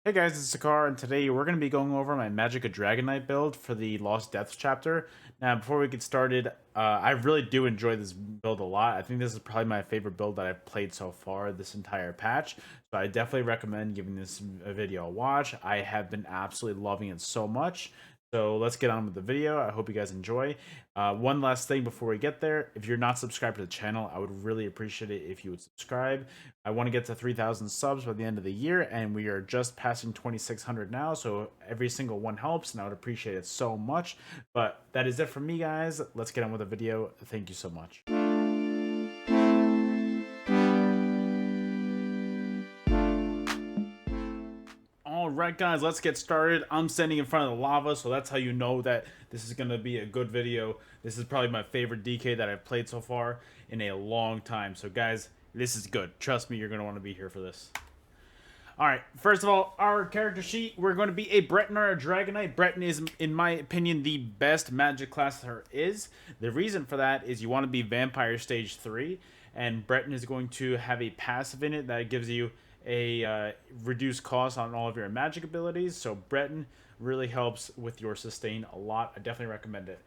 Hey guys, it's Sekaar, and today we're going to be going over my Magic of Dragon Knight build for the Lost Depths chapter. Now, before we get started, I really do enjoy this build a lot. I think this is probably my favorite build that I've played so far this entire patch, so I definitely recommend giving this video a watch. I have been absolutely loving it so much. So let's get on with the video. I hope you guys enjoy. One last thing before we get there, if you're not subscribed to the channel, I would really appreciate it if you would subscribe. I want to get to 3,000 subs by the end of the year, and we are just passing 2,600 now, so every single one helps, and I would appreciate it so much. But that is it for me, guys. Let's get on with the video. Thank you so much. Alright guys, let's get started. I'm standing in front of the lava, so that's how you know that this is going to be a good video. This is probably my favorite DK that I've played so far in a long time. So guys, this is good. Trust me, you're going to want to be here for this. Alright, first of all, our character sheet, we're going to be a Breton or a Dragon Knight. Breton is, in my opinion, the best magic class there is. The reason for that is you want to be Vampire Stage 3, and Breton is going to have a passive in it that gives you a reduced cost on all of your magic abilities. So Breton really helps with your sustain a lot. I definitely recommend it.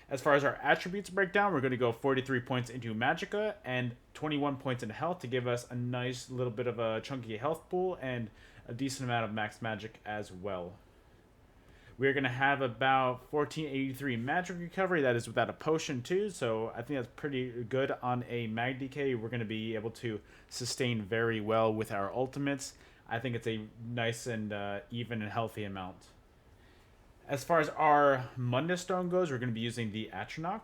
As far as our attributes breakdown, we're going to go 43 points into Magicka and 21 points in health to give us a nice little bit of a chunky health pool and a decent amount of max magic as well. We're going to have about 1483 magic recovery. That is without a potion too, so I think that's pretty good on a MagDK. We're going to be able to sustain very well with our ultimates. I think it's a nice and even and healthy amount. As far as our Mundus Stone goes, we're going to be using the Atronach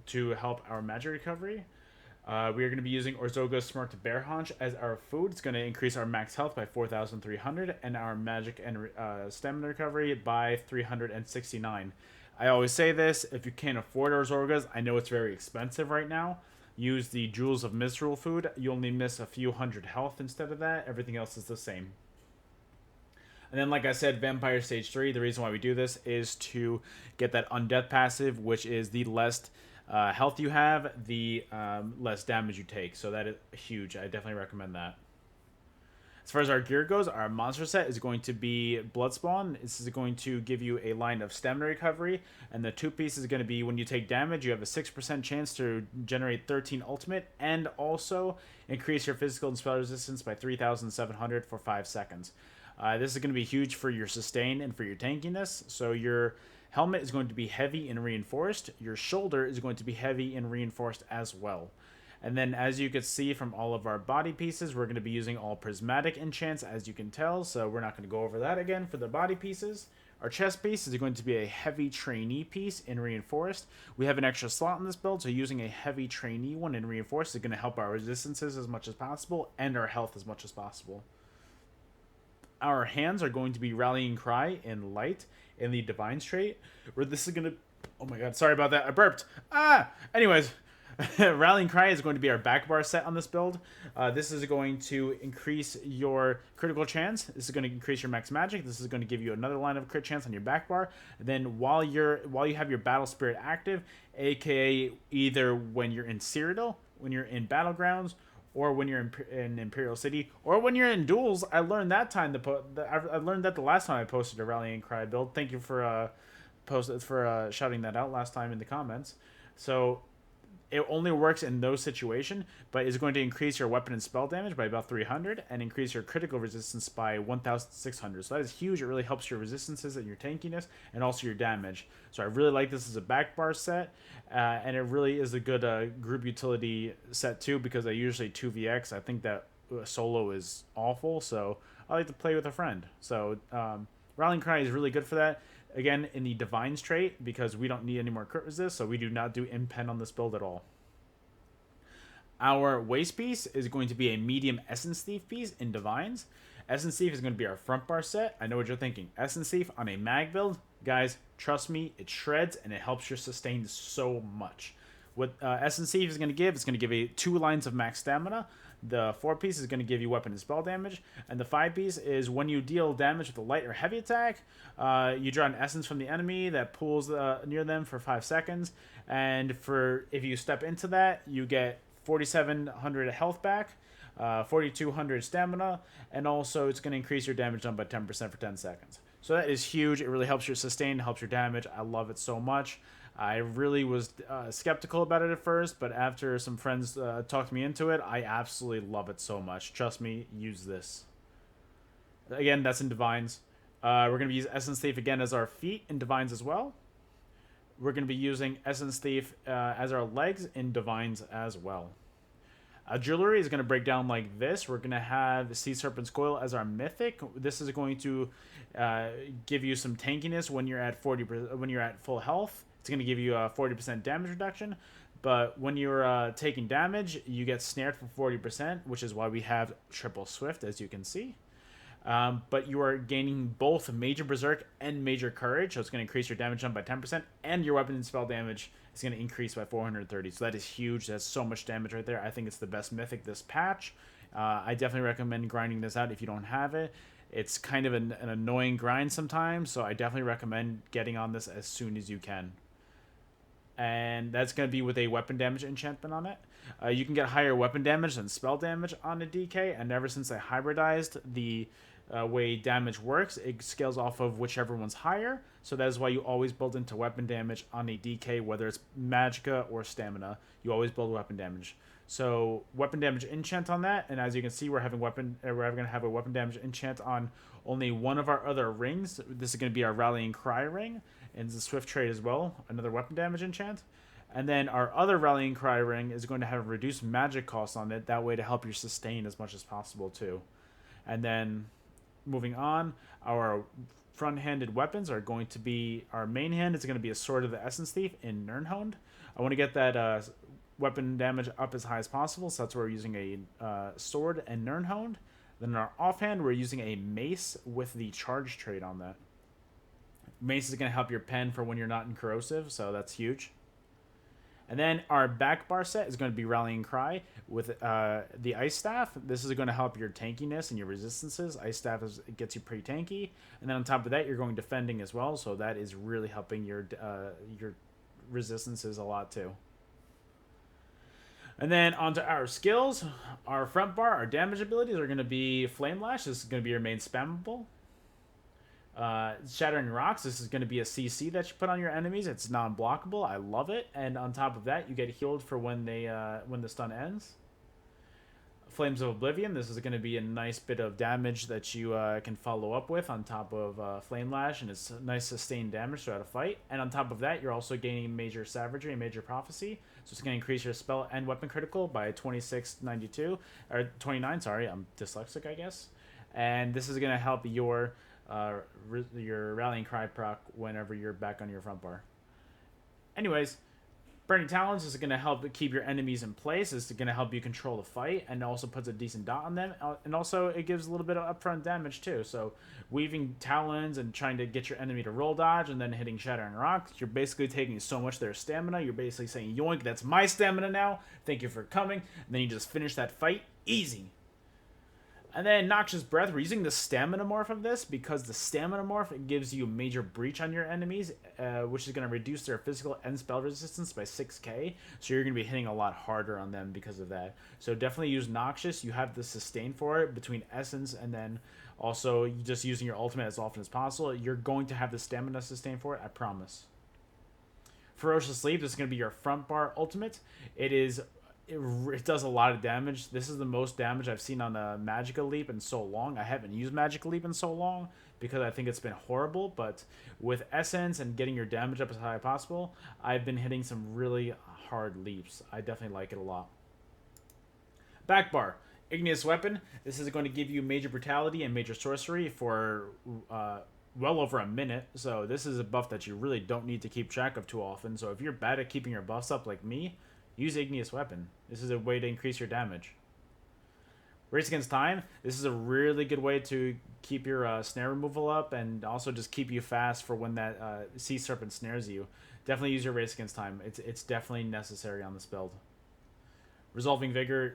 to help our magic recovery. We are going to be using Orzoga's Smart Bear Haunch as our food. It's going to increase our max health by 4,300 and our magic and stamina recovery by 369. I always say this, if you can't afford Orzoga's, I know it's very expensive right now. Use the Jewels of Misrule food. You only miss a few hundred health instead of that. Everything else is the same. And then, like I said, Vampire Stage 3, the reason why we do this is to get that Undeath passive, which is the less health you have, the less damage you take. So that is huge. I definitely recommend that. As far as our gear goes, our monster set is going to be Bloodspawn. This is going to give you a line of stamina recovery, and the two piece is going to be when you take damage, you have a 6% chance to generate 13 ultimate, and also increase your physical and spell resistance by 3,700 for 5 seconds. This is going to be huge for your sustain and for your tankiness. So your helmet is going to be heavy and reinforced. Your shoulder is going to be heavy and reinforced as well. And then as you can see from all of our body pieces, we're going to be using all prismatic enchants, as you can tell. So we're not going to go over that again for the body pieces. Our chest piece is going to be a heavy trainee piece in reinforced. We have an extra slot in this build, so using a heavy trainee one in reinforced is going to help our resistances as much as possible and our health as much as possible. Our hands are going to be Rallying Cry in light in the Divine's trait, where this is going to... Oh my god, sorry about that. I burped. Anyways, Rallying Cry is going to be our back bar set on this build. This is going to increase your critical chance. This is going to increase your max magic. This is going to give you another line of crit chance on your back bar. And then while you have your battle spirit active, aka either when you're in Cyrodiil, when you're in Battlegrounds, or when you're in Imperial City, or when you're in duels. I learned that time I learned that the last time I posted a Rallying Cry build. Thank you for shouting that out last time in the comments. So it only works in those situations, but is going to increase your weapon and spell damage by about 300 and increase your critical resistance by 1,600. So that is huge. It really helps your resistances and your tankiness and also your damage. So I really like this as a back bar set, and it really is a good group utility set too, because I usually 2vx. I think that solo is awful, so I like to play with a friend. So Rallying Cry is really good for that. Again, in the Divine's trait, because we don't need any more crit resist, so we do not do impen on this build at all. Our waist piece is going to be a medium Essence Thief piece in Divines. Essence Thief is going to be our front bar set. I know what you're thinking. Essence Thief on a mag build? Guys, trust me, it shreds and it helps your sustain so much. What Essence Thief is going to give, it's going to give 2 lines of max stamina. The 4 piece is going to give you weapon and spell damage, and the 5 piece is when you deal damage with a light or heavy attack, you draw an essence from the enemy that pulls near them for 5 seconds, and if you step into that, you get 4,700 health back. 4,200 stamina, and also it's going to increase your damage done by 10% for 10 seconds. So that is huge. It really helps your sustain, helps your damage. I love it so much. I really was skeptical about it at first, but after some friends talked me into it, I absolutely love it so much. Trust me, use this. Again, that's in Divines. We're going to use Essence Thief again as our feet in Divines as well. We're going to be using Essence Thief as our legs in Divines as well. Jewelry is going to break down like this. We're going to have Sea Serpent's Coil as our mythic. This is going to give you some tankiness when you're at when you're at full health. It's going to give you a 40% damage reduction. But when you're taking damage, you get snared for 40%, which is why we have Triple Swift, as you can see. But you are gaining both Major Berserk and Major Courage, so it's going to increase your damage done by 10%, and your weapon and spell damage is going to increase by 430. So that is huge. That's so much damage right there. I think it's the best mythic this patch. I definitely recommend grinding this out if you don't have it. It's kind of an annoying grind sometimes, so I definitely recommend getting on this as soon as you can. And that's going to be with a weapon damage enchantment on it. You can get higher weapon damage than spell damage on a DK, and ever since I hybridized the way damage works, it scales off of whichever one's higher. So that is why you always build into weapon damage on a DK, whether it's Magicka or Stamina. You always build weapon damage. So weapon damage enchant on that, and as you can see, we're going to have a weapon damage enchant on only one of our other rings. This is going to be our Rallying Cry ring, and the Swift Trade as well, another weapon damage enchant. And then our other Rallying Cry ring is going to have a reduced magic cost on it, that way to help you sustain as much as possible too. And then moving on, our front-handed weapons are going to be, our main hand is going to be a Sword of the Essence Thief in Nirnhoned. I want to get that weapon damage up as high as possible, so that's where we're using a sword and Nirnhoned. Then in our offhand, we're using a mace with the charge trade on that. Mace is going to help your pen for when you're not in corrosive, so that's huge. And then our back bar set is going to be Rallying Cry with the Ice Staff. This is going to help your tankiness and your resistances. Ice Staff gets you pretty tanky. And then on top of that, you're going defending as well, so that is really helping your resistances a lot too. And then onto our skills. Our front bar, our damage abilities are going to be Flame Lash. This is going to be your main spammable. Shattering Rocks, this is going to be a CC that you put on your enemies. It's non-blockable. I love it. And on top of that, you get healed for when the stun ends. Flames of Oblivion, this is going to be a nice bit of damage that you can follow up with on top of Flame Lash, and it's nice sustained damage throughout a fight. And on top of that, you're also gaining Major Savagery and Major Prophecy, so it's going to increase your spell and weapon critical by 2692, or 29, sorry, I'm dyslexic, I guess. And this is going to help your Rallying Cry proc whenever you're back on your front bar. Anyways, Burning Talons is going to help keep your enemies in place. It's going to help you control the fight, and also puts a decent dot on them. And also, it gives a little bit of upfront damage too. So, weaving Talons and trying to get your enemy to roll dodge, and then hitting Shattering Rocks, you're basically taking so much of their stamina. You're basically saying, yoink, that's my stamina now. Thank you for coming. And then you just finish that fight easy. And then Noxious Breath, we're using the Stamina Morph of this because the Stamina Morph, it gives you Major Breach on your enemies, which is going to reduce their physical and spell resistance by 6k, so you're going to be hitting a lot harder on them because of that. So definitely use Noxious. You have the sustain for it between Essence and then also just using your ultimate as often as possible. You're going to have the Stamina sustain for it, I promise. Ferocious Leap, this is going to be your front bar ultimate. It does a lot of damage. This is the most damage I've seen on a Magicka Leap in so long. I haven't used Magicka Leap in so long because I think it's been horrible, but with Essence and getting your damage up as high as possible, I've been hitting some really hard leaps. I definitely like it a lot. Back bar. Igneous Weapon. This is going to give you Major Brutality and Major Sorcery for well over a minute, so this is a buff that you really don't need to keep track of too often. So if you're bad at keeping your buffs up like me, use Igneous Weapon. This is a way to increase your damage. Race Against Time. This is a really good way to keep your snare removal up and also just keep you fast for when that Sea Serpent snares you. Definitely use your Race Against Time. It's definitely necessary on this build. Resolving Vigor.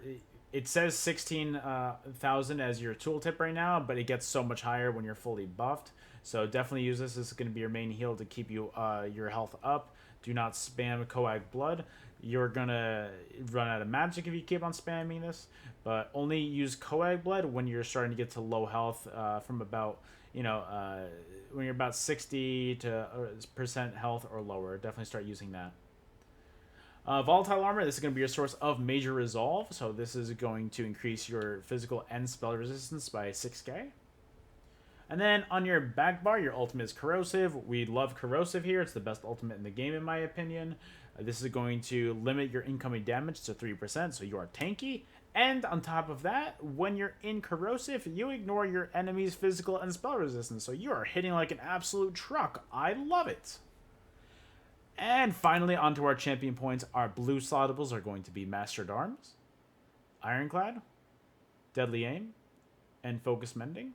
It says 16,000 as your tooltip right now, but it gets so much higher when you're fully buffed. So definitely use this. This is going to be your main heal to keep you your health up. Do not spam Coag Blood. you're gonna run out of magic if you keep on spamming this. But only use Coag Blood when you're starting to get to low health, from about, when you're about 60 to percent health or lower. Definitely start using that. Volatile Armor, this is going to be your source of major resolve. So this is going to increase your physical and spell resistance by 6k. And then on your back bar, your ultimate is Corrosive. We love Corrosive here. It's the best ultimate in the game, in my opinion. This is going to limit your incoming damage to 3%, so you are tanky. And on top of that, when you're in Corrosive, you ignore your enemy's physical and spell resistance, so you are hitting like an absolute truck. I love it. And finally, onto our champion points. Our blue slottables are going to be Mastered Arms, Ironclad, Deadly Aim, and Focus Mending.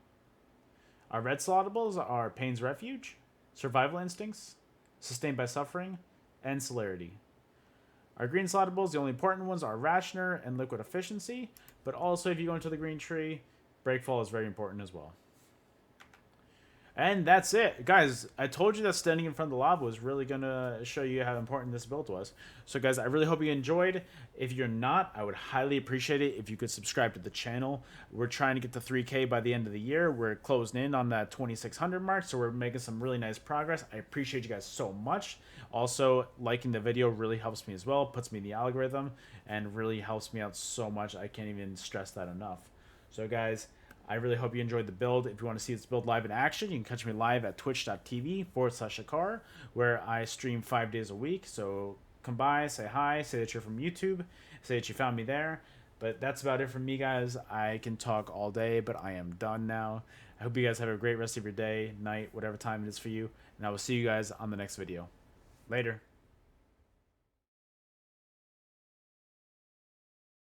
Our red slottables are Pain's Refuge, Survival Instincts, Sustained by Suffering, and Celerity. Our green slottables, the only important ones are Rationer and Liquid Efficiency, but also if you go into the green tree, Breakfall is very important as well. And that's it. Guys, I told you that standing in front of the lava was really going to show you how important this build was. So guys, I really hope you enjoyed. If you're not, I would highly appreciate it if you could subscribe to the channel. We're trying to get to 3K by the end of the year. We're closing in on that 2,600 mark, so we're making some really nice progress. I appreciate you guys so much. Also, liking the video really helps me as well. Puts me in the algorithm and really helps me out so much. I can't even stress that enough. So guys, I really hope you enjoyed the build. If you want to see this build live in action, you can catch me live at twitch.tv/Sekaar, where I stream 5 days a week. So come by, say hi, say that you're from YouTube, say that you found me there. But that's about it from me, guys. I can talk all day, but I am done now. I hope you guys have a great rest of your day, night, whatever time it is for you. And I will see you guys on the next video. Later.